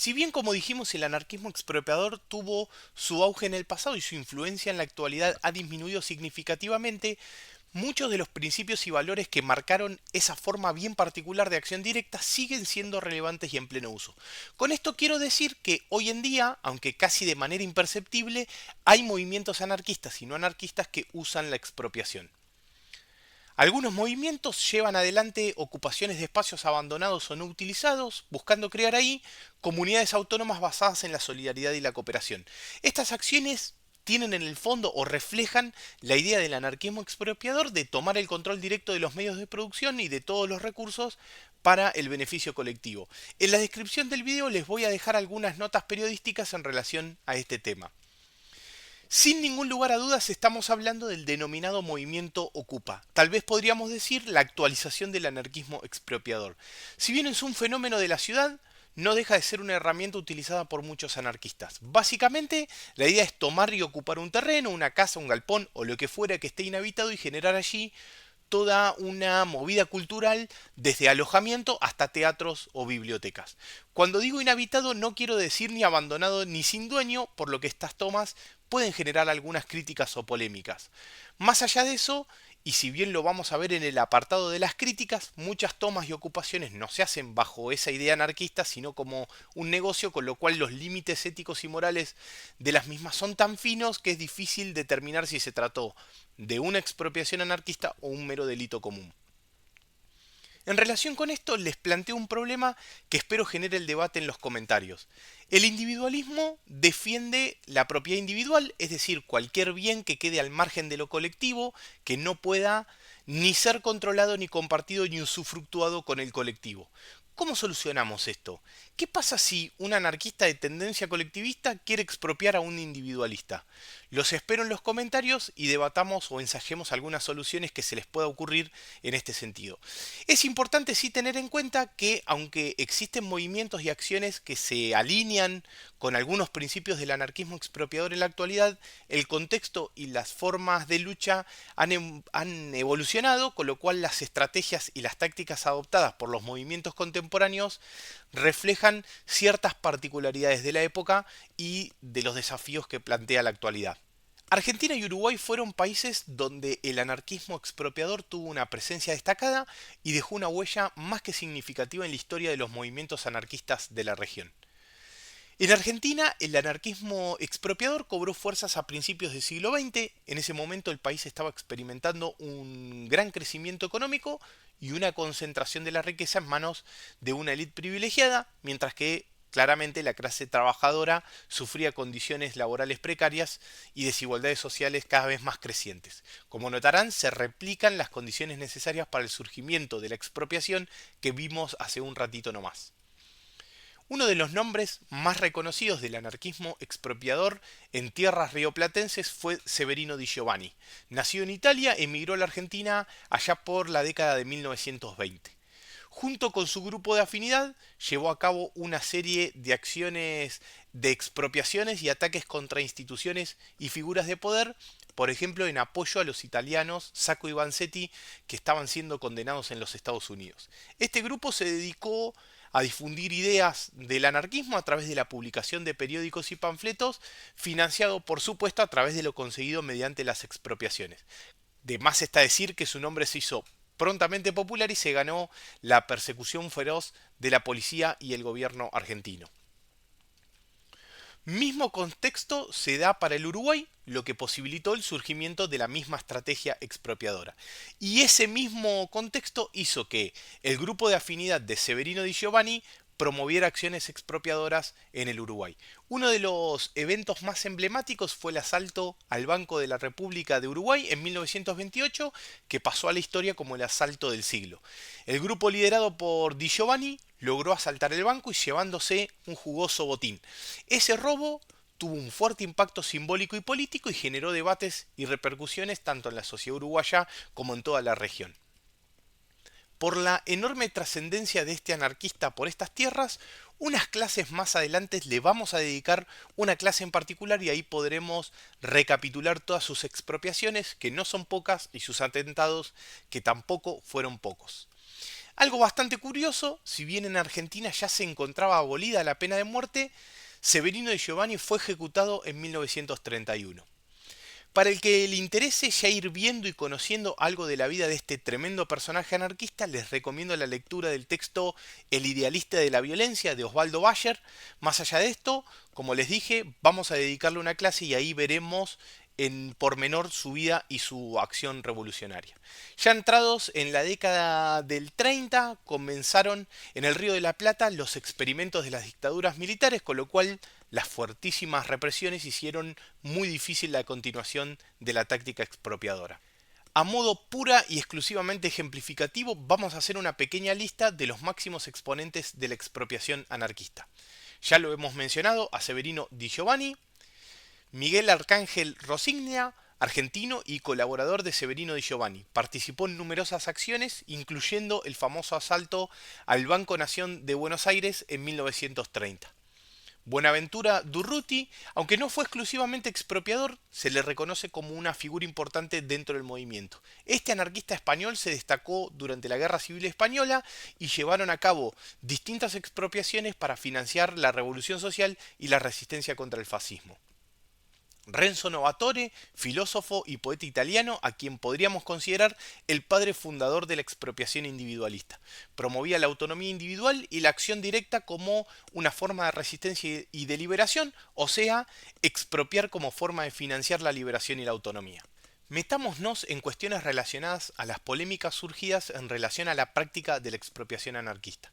Si bien, como dijimos, el anarquismo expropiador tuvo su auge en el pasado y su influencia en la actualidad ha disminuido significativamente, muchos de los principios y valores que marcaron esa forma bien particular de acción directa siguen siendo relevantes y en pleno uso. Con esto quiero decir que hoy en día, aunque casi de manera imperceptible, hay movimientos anarquistas y no anarquistas que usan la expropiación. Algunos movimientos llevan adelante ocupaciones de espacios abandonados o no utilizados, buscando crear ahí comunidades autónomas basadas en la solidaridad y la cooperación. Estas acciones tienen en el fondo o reflejan la idea del anarquismo expropiador de tomar el control directo de los medios de producción y de todos los recursos para el beneficio colectivo. En la descripción del video les voy a dejar algunas notas periodísticas en relación a este tema. Sin ningún lugar a dudas estamos hablando del denominado movimiento Ocupa. Tal vez podríamos decir la actualización del anarquismo expropiador. Si bien es un fenómeno de la ciudad, no deja de ser una herramienta utilizada por muchos anarquistas. Básicamente, la idea es tomar y ocupar un terreno, una casa, un galpón o lo que fuera que esté inhabitado y generar allí toda una movida cultural desde alojamiento hasta teatros o bibliotecas. Cuando digo inhabitado no quiero decir ni abandonado ni sin dueño, por lo que estas tomas pueden generar algunas críticas o polémicas. Más allá de eso, y si bien lo vamos a ver en el apartado de las críticas, muchas tomas y ocupaciones no se hacen bajo esa idea anarquista, sino como un negocio, con lo cual los límites éticos y morales de las mismas son tan finos que es difícil determinar si se trató de una expropiación anarquista o un mero delito común. En relación con esto, les planteo un problema que espero genere el debate en los comentarios. El individualismo defiende la propiedad individual, es decir, cualquier bien que quede al margen de lo colectivo, que no pueda ni ser controlado, ni compartido, ni usufructuado con el colectivo. ¿Cómo solucionamos esto? ¿Qué pasa si un anarquista de tendencia colectivista quiere expropiar a un individualista? Los espero en los comentarios y debatamos o ensayemos algunas soluciones que se les pueda ocurrir en este sentido. Es importante sí tener en cuenta que aunque existen movimientos y acciones que se alinean con algunos principios del anarquismo expropiador en la actualidad, el contexto y las formas de lucha han evolucionado, con lo cual las estrategias y las tácticas adoptadas por los movimientos contemporáneos reflejan ciertas particularidades de la época y de los desafíos que plantea la actualidad. Argentina y Uruguay fueron países donde el anarquismo expropiador tuvo una presencia destacada y dejó una huella más que significativa en la historia de los movimientos anarquistas de la región. En Argentina, el anarquismo expropiador cobró fuerzas a principios del siglo XX. En ese momento el país estaba experimentando un gran crecimiento económico y una concentración de la riqueza en manos de una élite privilegiada, mientras que claramente la clase trabajadora sufría condiciones laborales precarias y desigualdades sociales cada vez más crecientes. Como notarán, se replican las condiciones necesarias para el surgimiento de la expropiación que vimos hace un ratito nomás. Uno de los nombres más reconocidos del anarquismo expropiador en tierras rioplatenses fue Severino Di Giovanni. Nació en Italia, emigró a la Argentina allá por la década de 1920. Junto con su grupo de afinidad, llevó a cabo una serie de acciones de expropiaciones y ataques contra instituciones y figuras de poder, por ejemplo en apoyo a los italianos Sacco y Vanzetti, que estaban siendo condenados en los Estados Unidos. Este grupo se dedicó a difundir ideas del anarquismo a través de la publicación de periódicos y panfletos, financiado por supuesto a través de lo conseguido mediante las expropiaciones. De más está decir que su nombre se hizo prontamente popular y se ganó la persecución feroz de la policía y el gobierno argentino. Mismo contexto se da para el Uruguay, lo que posibilitó el surgimiento de la misma estrategia expropiadora. Y ese mismo contexto hizo que el grupo de afinidad de Severino Di Giovanni promoviera acciones expropiadoras en el Uruguay. Uno de los eventos más emblemáticos fue el asalto al Banco de la República de Uruguay en 1928, que pasó a la historia como el asalto del siglo. El grupo liderado por Di Giovanni logró asaltar el banco y llevándose un jugoso botín. Ese robo tuvo un fuerte impacto simbólico y político y generó debates y repercusiones tanto en la sociedad uruguaya como en toda la región. Por la enorme trascendencia de este anarquista por estas tierras, unas clases más adelante le vamos a dedicar una clase en particular y ahí podremos recapitular todas sus expropiaciones, que no son pocas, y sus atentados, que tampoco fueron pocos. Algo bastante curioso, si bien en Argentina ya se encontraba abolida la pena de muerte, Severino de Giovanni fue ejecutado en 1931. Para el que le interese ya ir viendo y conociendo algo de la vida de este tremendo personaje anarquista, les recomiendo la lectura del texto El idealista de la violencia de Osvaldo Bayer. Más allá de esto, como les dije, vamos a dedicarle una clase y ahí veremos en pormenor su vida y su acción revolucionaria. Ya entrados en la década del 30, comenzaron en el Río de la Plata los experimentos de las dictaduras militares, con lo cual las fuertísimas represiones hicieron muy difícil la continuación de la táctica expropiadora. A modo pura y exclusivamente ejemplificativo, vamos a hacer una pequeña lista de los máximos exponentes de la expropiación anarquista. Ya lo hemos mencionado a Severino Di Giovanni, Miguel Arcángel Rosigna, argentino y colaborador de Severino Di Giovanni. Participó en numerosas acciones, incluyendo el famoso asalto al Banco Nación de Buenos Aires en 1930. Buenaventura Durruti, aunque no fue exclusivamente expropiador, se le reconoce como una figura importante dentro del movimiento. Este anarquista español se destacó durante la Guerra Civil Española y llevaron a cabo distintas expropiaciones para financiar la revolución social y la resistencia contra el fascismo. Renzo Novatore, filósofo y poeta italiano, a quien podríamos considerar el padre fundador de la expropiación individualista. Promovía la autonomía individual y la acción directa como una forma de resistencia y de liberación, o sea, expropiar como forma de financiar la liberación y la autonomía. Metámonos en cuestiones relacionadas a las polémicas surgidas en relación a la práctica de la expropiación anarquista.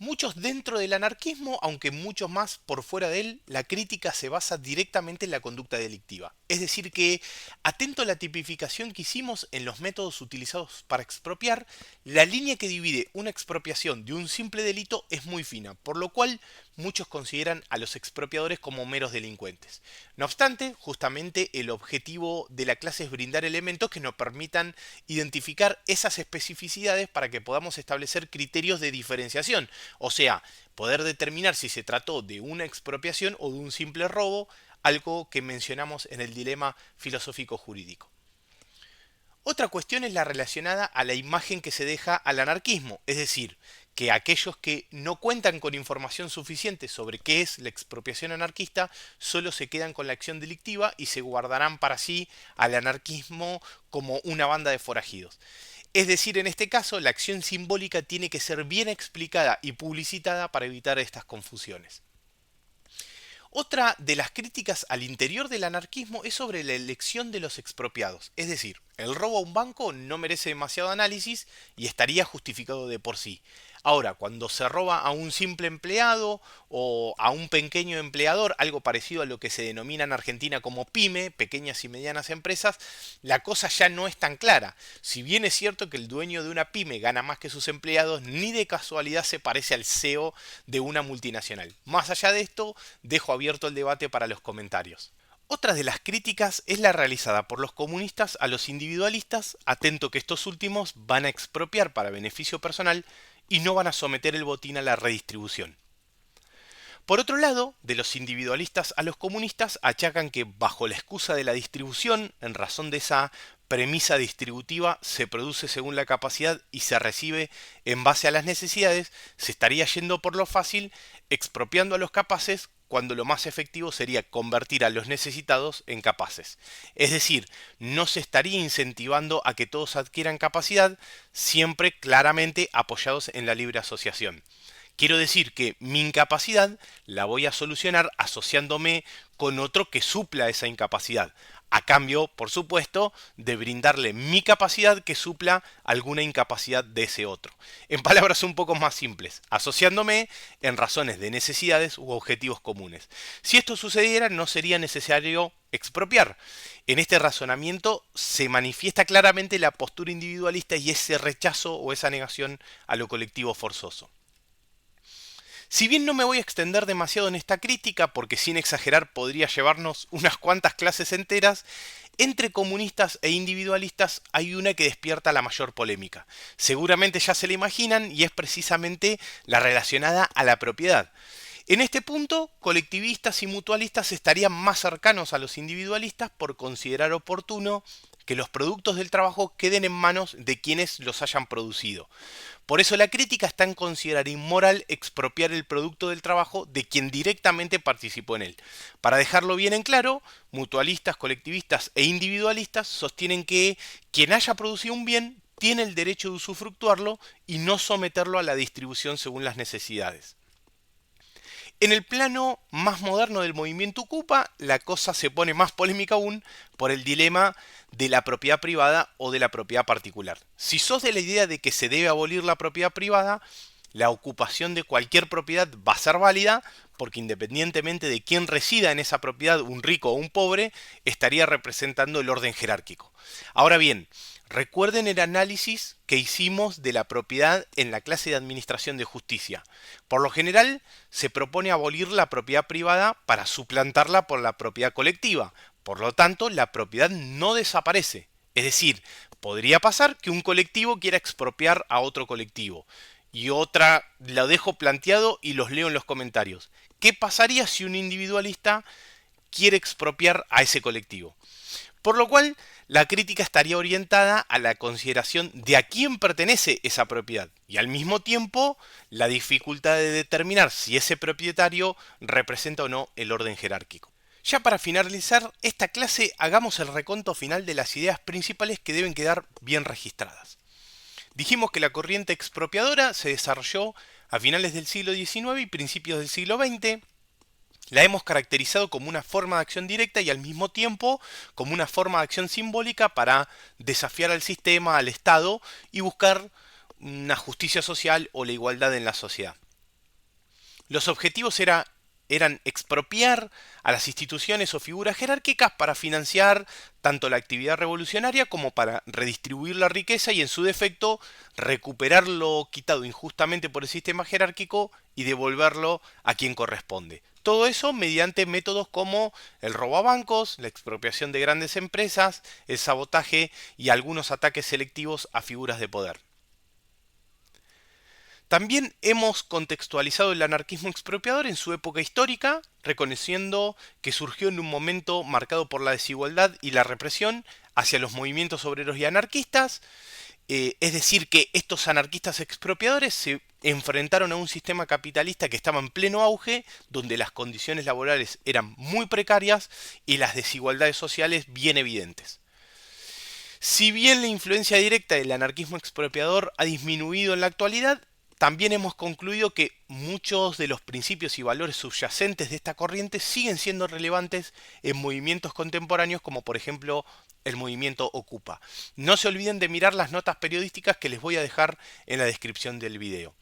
Muchos dentro del anarquismo, aunque muchos más por fuera de él, la crítica se basa directamente en la conducta delictiva. Es decir que, atento a la tipificación que hicimos en los métodos utilizados para expropiar, la línea que divide una expropiación de un simple delito es muy fina, por lo cual muchos consideran a los expropiadores como meros delincuentes. No obstante, justamente el objetivo de la clase es brindar elementos que nos permitan identificar esas especificidades para que podamos establecer criterios de diferenciación, o sea, poder determinar si se trató de una expropiación o de un simple robo, algo que mencionamos en el dilema filosófico jurídico. Otra cuestión es la relacionada a la imagen que se deja al anarquismo, es decir, que aquellos que no cuentan con información suficiente sobre qué es la expropiación anarquista solo se quedan con la acción delictiva y se guardarán para sí al anarquismo como una banda de forajidos. Es decir, en este caso, la acción simbólica tiene que ser bien explicada y publicitada para evitar estas confusiones. Otra de las críticas al interior del anarquismo es sobre la elección de los expropiados. Es decir, el robo a un banco no merece demasiado análisis y estaría justificado de por sí. Ahora, cuando se roba a un simple empleado o a un pequeño empleador, algo parecido a lo que se denomina en Argentina como pyme, pequeñas y medianas empresas, la cosa ya no es tan clara. Si bien es cierto que el dueño de una pyme gana más que sus empleados, ni de casualidad se parece al CEO de una multinacional. Más allá de esto, dejo abierto el debate para los comentarios. Otra de las críticas es la realizada por los comunistas a los individualistas, atento que estos últimos van a expropiar para beneficio personal y no van a someter el botín a la redistribución. Por otro lado, de los individualistas a los comunistas achacan que bajo la excusa de la distribución, en razón de esa premisa distributiva, se produce según la capacidad y se recibe en base a las necesidades, se estaría yendo por lo fácil, expropiando a los capaces, cuando lo más efectivo sería convertir a los necesitados en capaces. Es decir, no se estaría incentivando a que todos adquieran capacidad, siempre claramente apoyados en la libre asociación. Quiero decir que mi incapacidad la voy a solucionar asociándome con otro que supla esa incapacidad, a cambio, por supuesto, de brindarle mi capacidad que supla alguna incapacidad de ese otro. En palabras un poco más simples, asociándome en razones de necesidades u objetivos comunes. Si esto sucediera, no sería necesario expropiar. En este razonamiento se manifiesta claramente la postura individualista y ese rechazo o esa negación a lo colectivo forzoso. Si bien no me voy a extender demasiado en esta crítica, porque sin exagerar podría llevarnos unas cuantas clases enteras, entre comunistas e individualistas hay una que despierta la mayor polémica. Seguramente ya se la imaginan y es precisamente la relacionada a la propiedad. En este punto, colectivistas y mutualistas estarían más cercanos a los individualistas por considerar oportuno que los productos del trabajo queden en manos de quienes los hayan producido. Por eso la crítica está en considerar inmoral expropiar el producto del trabajo de quien directamente participó en él. Para dejarlo bien en claro, mutualistas, colectivistas e individualistas sostienen que quien haya producido un bien tiene el derecho de usufructuarlo y no someterlo a la distribución según las necesidades. En el plano más moderno del movimiento Ocupa, la cosa se pone más polémica aún por el dilema de la propiedad privada o de la propiedad particular. Si sos de la idea de que se debe abolir la propiedad privada, la ocupación de cualquier propiedad va a ser válida, porque independientemente de quién resida en esa propiedad, un rico o un pobre, estaría representando el orden jerárquico. Ahora bien, recuerden el análisis que hicimos de la propiedad en la clase de Administración de Justicia. Por lo general, se propone abolir la propiedad privada para suplantarla por la propiedad colectiva. Por lo tanto, la propiedad no desaparece. Es decir, podría pasar que un colectivo quiera expropiar a otro colectivo. Y otra, lo dejo planteado y los leo en los comentarios. ¿Qué pasaría si un individualista quiere expropiar a ese colectivo? Por lo cual, la crítica estaría orientada a la consideración de a quién pertenece esa propiedad y al mismo tiempo la dificultad de determinar si ese propietario representa o no el orden jerárquico. Ya para finalizar esta clase, hagamos el reconto final de las ideas principales que deben quedar bien registradas. Dijimos que la corriente expropiadora se desarrolló a finales del siglo XIX y principios del siglo XX. La hemos caracterizado como una forma de acción directa y al mismo tiempo como una forma de acción simbólica para desafiar al sistema, al Estado y buscar una justicia social o la igualdad en la sociedad. Los objetivos eran expropiar a las instituciones o figuras jerárquicas para financiar tanto la actividad revolucionaria como para redistribuir la riqueza y en su defecto recuperar lo quitado injustamente por el sistema jerárquico y devolverlo a quien corresponde. Todo eso mediante métodos como el robo a bancos, la expropiación de grandes empresas, el sabotaje y algunos ataques selectivos a figuras de poder. También hemos contextualizado el anarquismo expropiador en su época histórica, reconociendo que surgió en un momento marcado por la desigualdad y la represión hacia los movimientos obreros y anarquistas, es decir, que estos anarquistas expropiadores se enfrentaron a un sistema capitalista que estaba en pleno auge, donde las condiciones laborales eran muy precarias y las desigualdades sociales bien evidentes. Si bien la influencia directa del anarquismo expropiador ha disminuido en la actualidad, también hemos concluido que muchos de los principios y valores subyacentes de esta corriente siguen siendo relevantes en movimientos contemporáneos como por ejemplo el movimiento Ocupa. No se olviden de mirar las notas periodísticas que les voy a dejar en la descripción del video.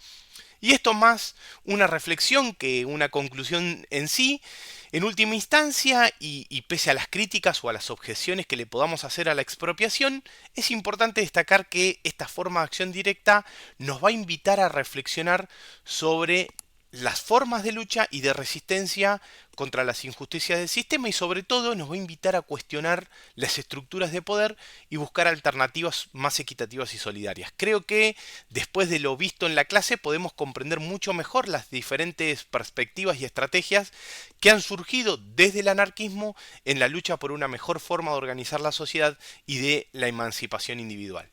Y esto más una reflexión que una conclusión en sí. En última instancia, y pese a las críticas o a las objeciones que le podamos hacer a la expropiación, es importante destacar que esta forma de acción directa nos va a invitar a reflexionar sobre las formas de lucha y de resistencia contra las injusticias del sistema y sobre todo nos va a invitar a cuestionar las estructuras de poder y buscar alternativas más equitativas y solidarias. Creo que después de lo visto en la clase podemos comprender mucho mejor las diferentes perspectivas y estrategias que han surgido desde el anarquismo en la lucha por una mejor forma de organizar la sociedad y de la emancipación individual.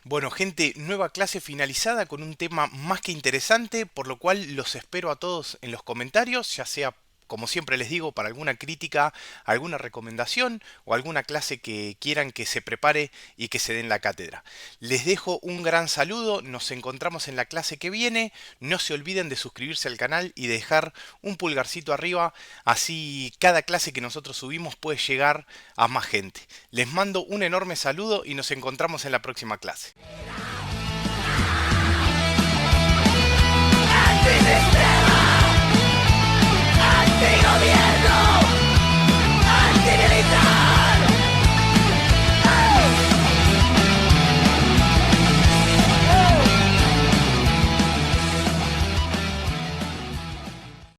Bueno, gente, nueva clase finalizada con un tema más que interesante, por lo cual los espero a todos en los comentarios, ya sea, como siempre les digo, para alguna crítica, alguna recomendación o alguna clase que quieran que se prepare y que se dé en la cátedra. Les dejo un gran saludo, nos encontramos en la clase que viene, no se olviden de suscribirse al canal y de dejar un pulgarcito arriba, así cada clase que nosotros subimos puede llegar a más gente. Les mando un enorme saludo y nos encontramos en la próxima clase. Antisistema, antigobierno.